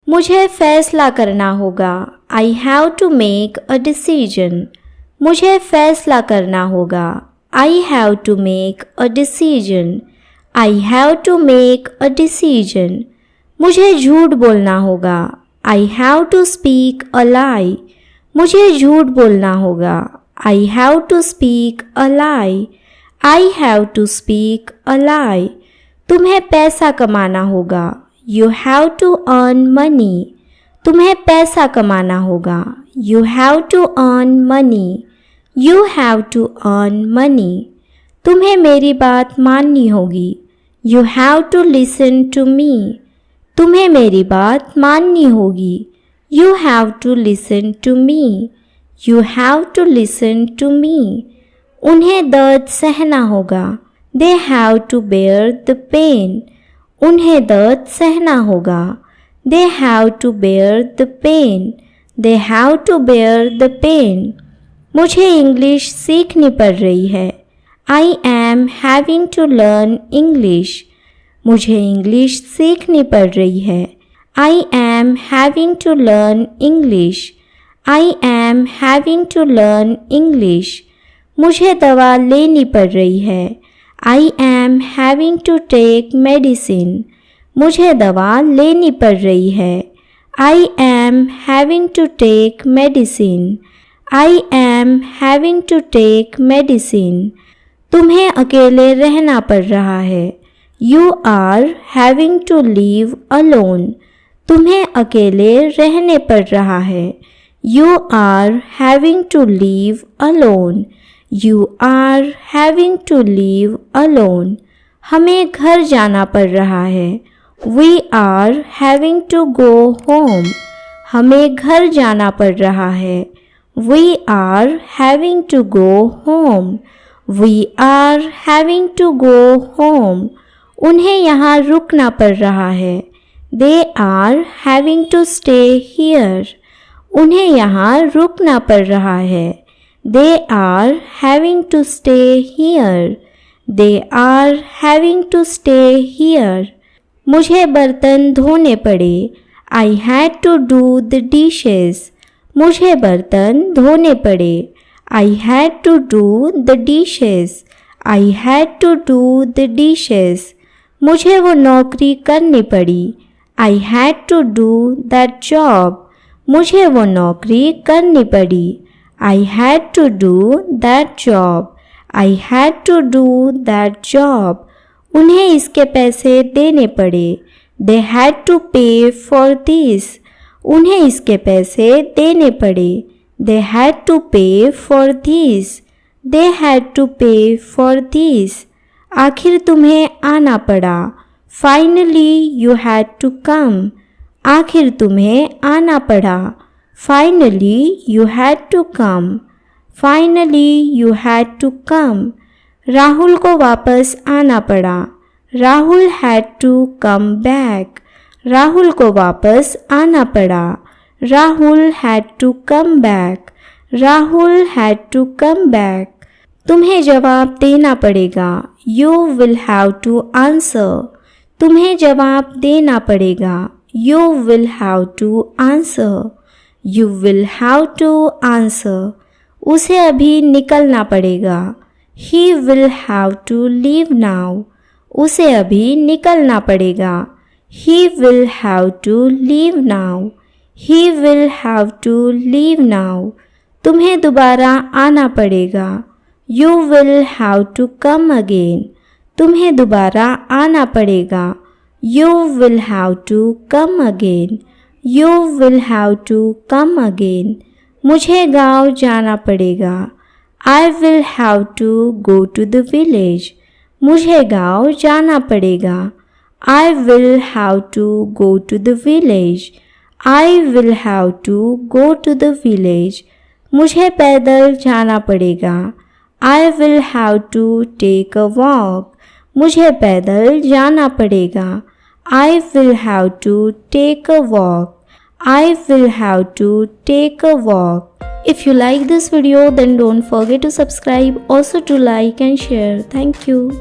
मुझे फैसला करना होगा। I have to make a decision. मुझे फैसला करना होगा। I have to make a decision. I have to make a decision. मुझे झूठ बोलना होगा। I have to speak a lie. मुझे झूठ बोलना होगा। I have to speak a lie. I have to speak a lie. तुम्हें पैसा कमाना होगा। You have to earn money. तुम्हें पैसा कमाना होगा। You have to earn money. You have to earn money. तुम्हें मेरी बात माननी होगी। You have to listen to me. तुम्हें मेरी बात माननी होगी। You have to listen to me. You have to listen to me. उन्हें दर्द सहना होगा। They have to bear the pain. उन्हें दर्द सहना होगा। They have to bear the pain. They have to bear the pain. मुझे इंग्लिश सीखनी पड़ रही है। I am having to learn English. मुझे इंग्लिश सीखनी पड़ रही है। I am having to learn English. I am having to learn English. मुझे दवा लेनी पड़ रही है। I am having to take medicine. मुझे दवा लेनी पड़ रही है। I am having to take medicine. I am having to take medicine. तुम्हें अकेले रहना पड़ रहा है। You are having to live alone. तुम्हें अकेले रहने पड़ रहा है। You are having to live alone. You are having to live alone. हमें घर जाना पड़ रहा है। We are having to go home. हमें घर जाना पड़ रहा है। We are having to go home. We are having to go home. उन्हें यहाँ रुकना पड़ रहा है। They are having to stay here. उन्हें यहाँ रुकना पड़ रहा है। They are having to stay here. They are having to stay here. मुझे बर्तन धोने पड़े। I had to do the dishes. मुझे बर्तन धोने पड़े। I had to do the dishes. I had to do the dishes. मुझे वो नौकरी करनी पड़ी। I had to do that job. मुझे वो नौकरी करनी पड़ी। I had to do that job. I had to do that job. उन्हें इसके पैसे देने पड़े। They had to pay for this. उन्हें इसके पैसे देने पड़े। They had to pay for this. They had to pay for this. आखिर तुम्हें आना पड़ा। Finally you had to come. आखिर तुम्हें आना पड़ा। Finally you had to come. Finally you had to come. Rahul को वापस आना पड़ा। Rahul had to come back. Rahul को वापस आना पड़ा। Rahul had to come back. Rahul had to come back. तुम्हें जवाब देना पड़ेगा। You will have to answer. तुम्हें जवाब देना पड़ेगा। You will have to answer. You will have to answer. उसे अभी निकलना पड़ेगा। He will have to leave now. उसे अभी निकलना पड़ेगा। He will have to leave now. He will have to leave now. तुम्हें दोबारा आना पड़ेगा। You will have to come again. तुम्हें दोबारा आना पड़ेगा। You will have to come again. You will have to come again. मुझे गांव जाना पड़ेगा। I will have to go to the village. मुझे गांव जाना पड़ेगा। I will have to go to the village. I will have to go to the village. मुझे पैदल जाना पड़ेगा। I will have to take a walk. मुझे पैदल जाना पड़ेगा। I will have to take a walk. I will have to take a walk. If you like this video, then don't forget to subscribe, also to like and share. Thank you.